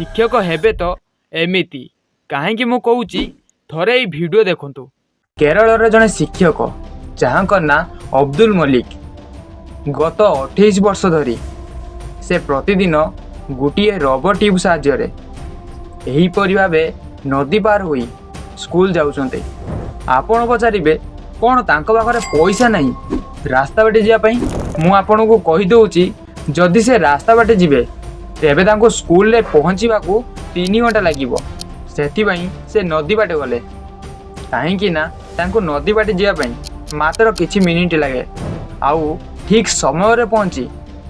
शिक्षक हेबे तो एमिति कहीं मु कहूँ थरे ये वीडियो देखंतु। केरल जड़े शिक्षक जहाँ ना अब्दुल मलिक गत 28 वर्ष धरी से प्रतिदिन गोटे रबर ट्यूब साहाय्य एहीपरि भावे नदी पार होई स्कूल जाउछन्ते। आपण पचारे कौन तांको पाखरे पैसा नहीं रास्ता बाटे जावाई। मु आपन को कही दउची जदि से रास्ता बाटे जिबे तेबे तांको स्कूल रे पहुँचवा 3 घंटा लागिबो। सेथिबाई से नदी बाटे गले कहीं ना तांको नदी बाटे जावाई मात्र किछि मिनिट लगे आउ ठीक समय रे पहुँची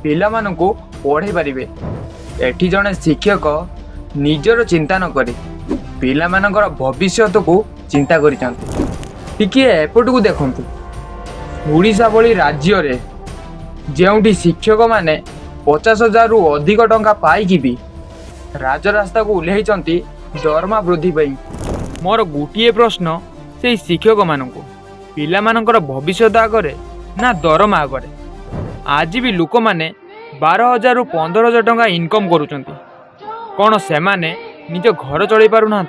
पिला मानकु पढ़े पारिबे। एठी जणे शिक्षक निजर चिंता न करी पिला मानकर भविष्यत को चिंता करिसंते। टिके एपटू देखंतु ओडिशा भली राज्य रे जेउठी शिक्षक माने 50,000 रु अधिक टंका पाइकी भी राजरास्ता को उल्लेखिंट दरमा वृद्धि पाई। मोर गोटे प्रश्न से शिक्षक मानक पिला मानकर भविष्यत आगरे ना दरमा आगरे। आज भी लोक मैंने 12,000 रु 15,000 टंका इनकम करुचंती। कौन से माने निज घर चलई पारुना?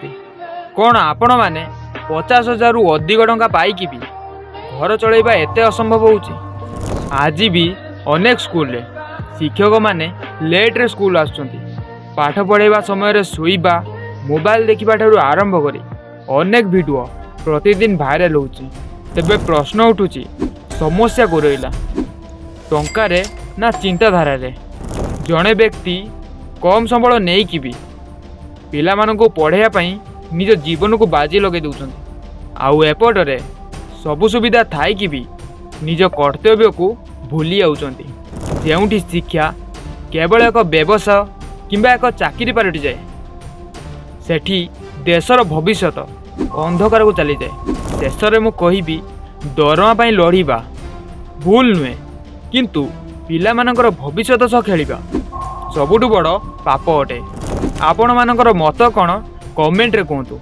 कौन आपण मैंने 50,000 रु अधिक टंका पाइकी भी घर चलैबा एते असंभव होउची? आज भी अनेक स्कूल रे शिक्षक माने लेट रे स्कूल आसुचंती। पाठ पढ़ाइबा समय रे सोईबा मोबाइल देखिबा ठारू आरंभ करी अनेक वीडियो प्रतिदिन भाइराल होउची। तेबे प्रश्न उठुची समस्या को रहिला टंकारे ना चिंताधारा रे? जड़े व्यक्ति कम संबल नहीं कि भी पिला मानकु पढ़ाइया पई निज जीवन को बाजी लगे दउछंती। आउ एपटरे सबु सुविधा थाई कि भी निज कर्तव्य को भूली जाउछंती। जेउठी शिक्षा केवल एक व्यवसाय किंबा एक चाकरी पालटि जाए सेठी देशर भविष्यत अंधकार को चली जाए। शेष में मु कहिबी दरमा पई लड़िबा भूल नुहे किंतु पिला मानकर भविष्यत सह खेलिबा सबुठु बड़ पाप अटे। आपण मानकर मत कौन कमेंट रे कहतु।